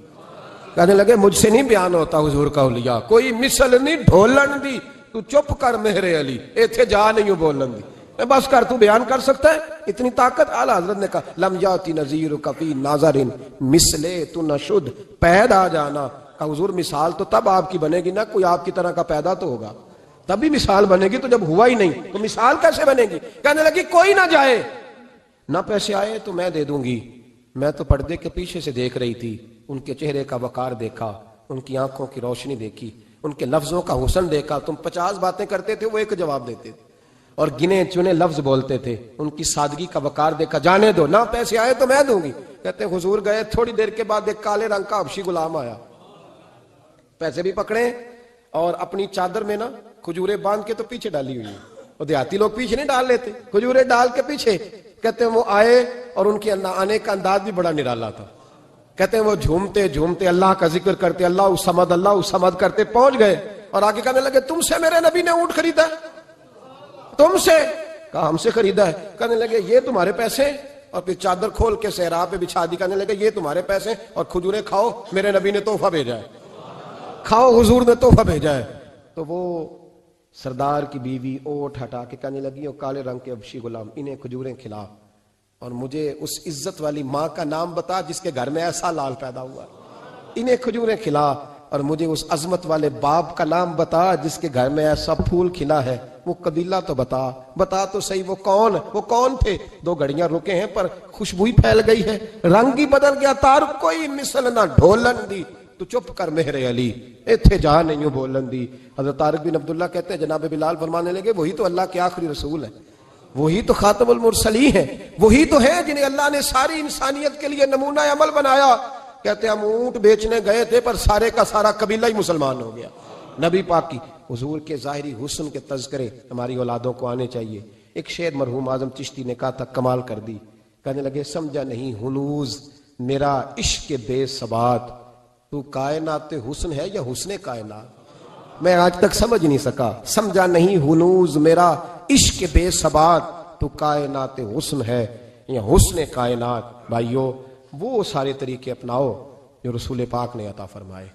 کہنے لگے مجھ سے نہیں بیان ہوتا حضور کا حلیہ, کوئی مثل نہیں ڈھولن دی. تو چپ کر مہر علی, ایتھے جا نہیں ہوں بولن دی, بس کر, تو بیان کر سکتا ہے, اتنی طاقت. اعلیٰ حضرت نے کہا لم یاتی نذیر کفی ناظرین مثلے تو نشد, پیدا جانا. کہا حضور مثال تو تب آپ کی بنے گی نا, کوئی آپ کی طرح کا پیدا تو ہوگا, تب بھی مثال بنے گی, تو جب ہوا ہی نہیں تو مثال کیسے بنے گی. کہنے لگی کوئی نہ جائے, نہ پیسے آئے تو میں دے دوں گی. میں تو پردے کے پیچھے سے دیکھ رہی تھی, ان کے چہرے کا وقار دیکھا, ان کی آنکھوں کی روشنی دیکھی, ان کے لفظوں کا حسن دیکھا. تم 50 باتیں کرتے تھے, وہ ایک جواب دیتے تھے اور گنے چنے لفظ بولتے تھے. ان کی سادگی کا وقار دیکھا. جانے دو, نہ پیسے آئے تو میں دوں گی. کہتے ہیں حضور گئے, تھوڑی دیر کے بعد ایک کالے رنگ کا حبشی غلام آیا, پیسے بھی پکڑے اور اپنی چادر میں نا کھجورے باندھ کے تو پیچھے ڈالی ہوئی. وہ دیہاتی لوگ پیچھے نہیں ڈال لیتے, کھجورے ڈال کے پیچھے. کہتے ہیں وہ آئے اور ان کے آنے کا انداز بھی بڑا نرالا تھا. کہتے ہیں وہ جھومتے جھومتے اللہ کا ذکر کرتے, اللہ الصمد کرتے پہنچ گئے اور آگے کہنے لگے تم سے میرے نبی نے اونٹ خریدا ہے؟ تم سے؟ کہا ہم سے خریدا ہے. کہنے لگے یہ تمہارے پیسے, اور پھر چادر کھول کے صحرا پہ بچھا دی. کہنے لگے یہ تمہارے پیسے اور کھجورے کھاؤ, میرے نبی نے تحفہ بھیجا ہے, کھاؤ حضور نے تحفہ بھیجا ہے. تو وہ سردار کی بیوی اوٹ ہٹا کے کہنے لگی وہ کالے رنگ کے حبشی غلام, انہیں کھجوریں کھلا اور مجھے اس عزت والی ماں کا نام بتا جس کے گھر میں ایسا لال پیدا ہوا. انہیں کھجوریں کھلا اور مجھے اس عظمت والے باپ کا نام بتا جس کے گھر میں ایسا پھول کھلا ہے. وہ قبیلہ تو بتا تو صحیح, وہ کون تھے. 2 گھڑیاں رکے ہیں پر خوشبو پھیل گئی ہے, رنگ ہی بدل گیا. تار کوئی مثل نہ ڈھولن دی, تو چپ کر مہر علی, ایتھے جا نہیں ہوں بولن دی. حضرت طارق بن عبداللہ کہتے ہیں جناب بلال فرمانے لگے وہی تو اللہ کے آخری رسول ہے, وہی تو خاتم المرسلین ہے, وہی تو ہے جنہیں اللہ نے ساری انسانیت کے لیے نمونہ عمل بنایا. کہتے ہیں ہم اونٹ بیچنے گئے تھے پر سارے کا سارا قبیلہ ہی مسلمان ہو گیا. نبی پاک کی حضور کے ظاہری حسن کے تذکرے ہماری اولادوں کو آنے چاہیے. ایک شعر مرحوم اعظم چشتی نے کہا تھا, کمال کر دی. کہنے لگے سمجھا نہیں ہنوز میرا عشق بے ثبات, تو کائنات حسن ہے یا حسن کائنات؟ میں آج تک سمجھ نہیں سکا. سمجھا نہیں ہنوز میرا عشق بے ثبات, تو کائنات حسن ہے یا حسن کائنات. بھائیو وہ سارے طریقے اپناؤ جو رسول پاک نے عطا فرمائے.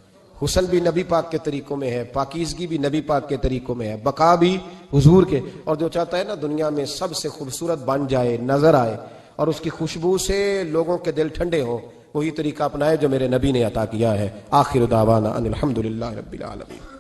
حسن بھی نبی پاک کے طریقوں میں ہے، پاکیزگی بھی نبی پاک کے طریقوں میں ہے، بقا بھی حضور کے. اور جو چاہتا ہے نا دنیا میں سب سے خوبصورت بن جائے، نظر آئے اور اس کی خوشبو سے لوگوں کے دل ٹھنڈے ہوں، وہی طریقہ اپنائے جو میرے نبی نے عطا کیا ہے. آخر دعوانا ان الحمدللہ رب العالمین.